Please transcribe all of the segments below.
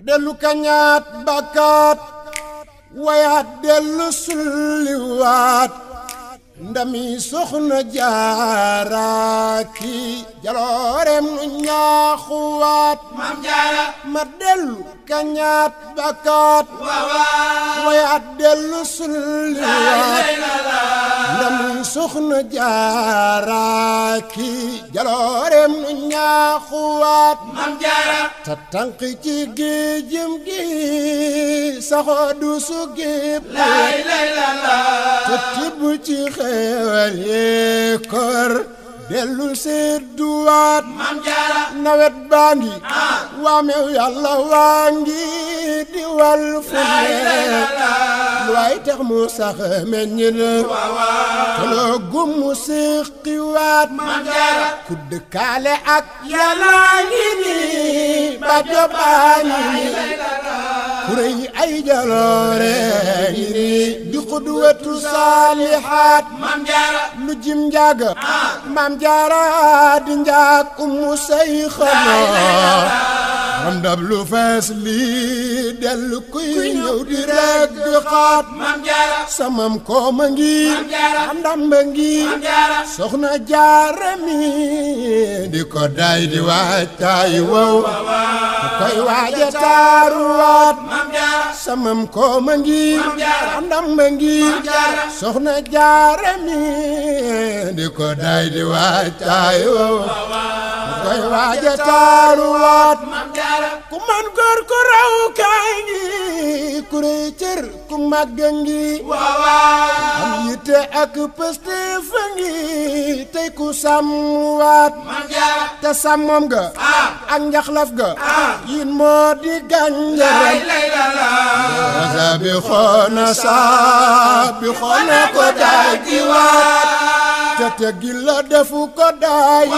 dellu kañaat bakkaat wayaat dellu sulliwaat ndami soxna jaaraaki jaloorem nu ñaaxuwaat Maam Jaara ma dellu kañaat bakkaat wayaat dellu sulliwaat ndami soxna jaaraaki jaloorem nu ñaaxuwaat Maam Jaara ta tànk ci géejëm gi saxoo du su géeb lay la te tibb ci xeewal yee kor dellu sedduwaat Maam Jaara nawet baa ngi waamew yàlla waa ngi di wal fu ne lu waay tax mu sax meññ na te loo gum mu séqiwaat Maam Jaara ku dëkkaale ak yàlla ngi nii ba jobaa ngi nii kurey ay jaloore ngi nii di xudwatu saalihaat Maam Jaara lu jim njaaga Maam Jaara di njaag ummu say xanaa am ndab lu fees lii dellu kuy ñëw di rek di xaat Maam Jaara samam kooma ngi am ndamba ngi soxna Jaara mi di ko day di waaj taay wow ku koy waaja taaruwaat Maam Jaara samam kooma ngi am ndamba ngi soxna Jaara mi di ko day di waaj taay wow ku koy waaja taaruwaat Maam Jaara ku man góor ku raw kaay ngi ku rëy cër ku màgg ngi am yitte ak pëste fa ngi tey ku sàmmwaat Maam Jaara te sàmmoom ga ak njaxlaf ga yin moo di gànjaram wasa bi xoona saa bi xoona ko daay ji waat te teggil la defu ko daay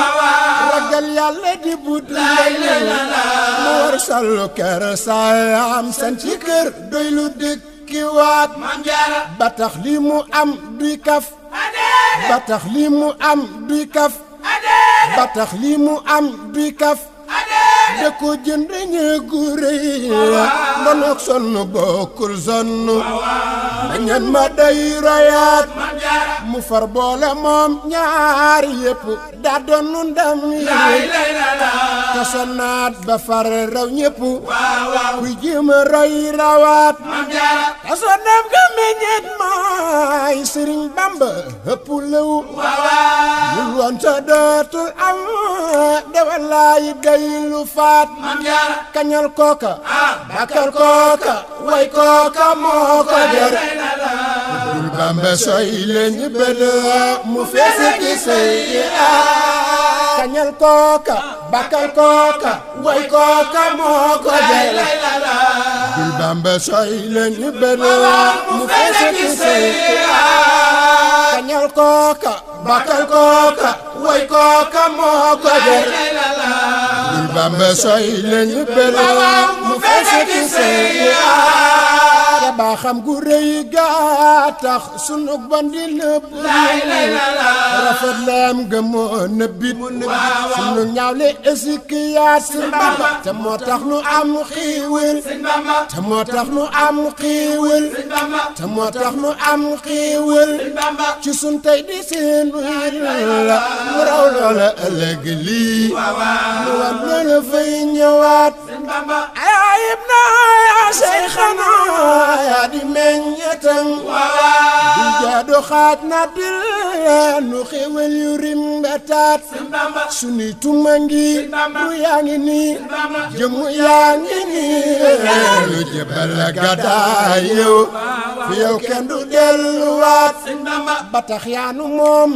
ragal yàlla di bud mu war sallu kër saayam san ci kër doy lu dëkki waat Maam Jaara ba tax li mu am duy kaf ba tax li mu am duy kaf ba tax li mu am duy kaf da ko jënd ñeegu rëy ndonoog sonn bokkul sonn dañan ma day royaat Maam Jaara mu far boole moom ñaari yëpp daa doonu ndam yi te sonnaat ba far raw ñëpp kuy jéem a roy rawaat Maam Jaara te sonnaam nga meññeet maay Sëriñ Bamba ëpp lëw mul woon sa dootul am de wallaay day lu faat Maam Jaara kañal kooka bakal kooka way kooka moo ko jar dul Bamba soy leñ bën mu feese ki say kañal kooka bakal kooka way kooka moo ko jar dul Bamba soy leñ bën mu feese ki say kañal kooka bakal kooka way kooka moo ko jar dul Bamba soy leñ bën mu feese ki say te baa xam gu rëy gaa tax sunu bon di nëbb rafet leem ga moo nëbbit sunu ñaawle esikiyaat te moo tax nu am xiiwal te moo tax nu am xiiwal te moo tax nu am xiiwal ci sun tey di seen la mu raw loola ëllëg lii mu war loola fay ñëwaat ayib naa yaa say xanaa yaa di meññetam du jaadu xaaj na dil nu xéwal yu rimbetaat suni tuma ngi du yaa ngi nii jëmu yaa ngi nii lu jëbal la gàddaay yow fi yow kenn du delluwaat ba tax yaanu moom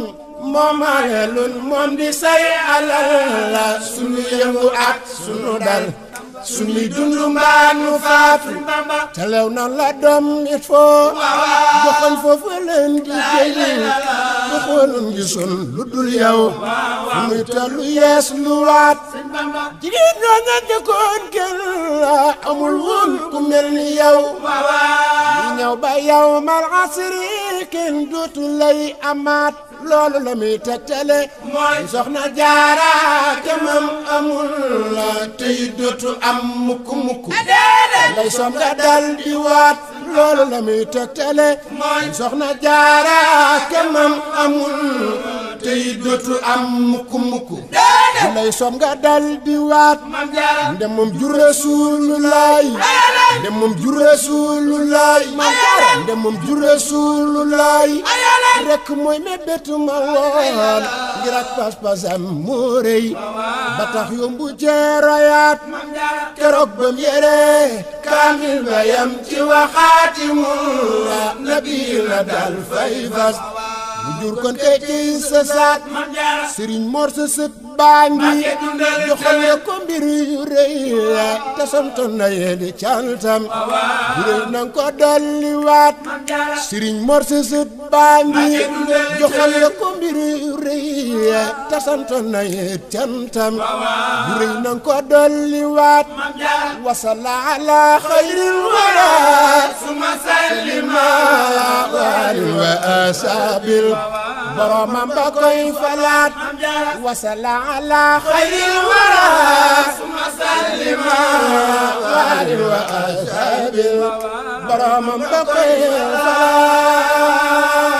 moomalelun moom di say alal la sunu yëngu ak sunu dal sunu dundu mbaanu faatu telew nan la doom it foo joxoñ foofu leen di jëli doxoon gisul lu dul yow fu muy tollu yees lu waat jigéen ñoo ña jëkkoon kenn amul woon ku mel ni yow di ñëw ba yow mal asri kenn dootu lay amaat loolu la muy tegtale mooy soxna Jaara te moom amul la tey dootu am mukk mukk lay som nga dal di waat loolu la muy tegtale soxna jaara kemam amul te it dootu am mukk mukk lay som nga dal di waat ndem moom jur Rasulullaay ndem moom jur Rasulullaay ndem moom jur Rasulullaay rek mooy mébétu ma woon ngir ak pas-pasam moo rëy ba tax yombu jeeroyaat keroog bam yére kaamil ba yam ci waxaatimu nabi la dal fay fas bu jur kon tey ci sa saat Sëriñ Mor sa sët baa ngi joxal la ko mbir yu rëy te santoon na yéeli cantam bu rëy nang ko dolli waat Sëriñ Mor sa sët baa ngi joxal la ko mbir yu rëy te santoon na yéeli cantam bu rëy nang ko dolli waat wasalla ala xayril wara suma sallima waalin wa asabil boromam ba koy falaat wasalla ala xayril wara suma sallima waalin wa asabil boromam ba koy falaat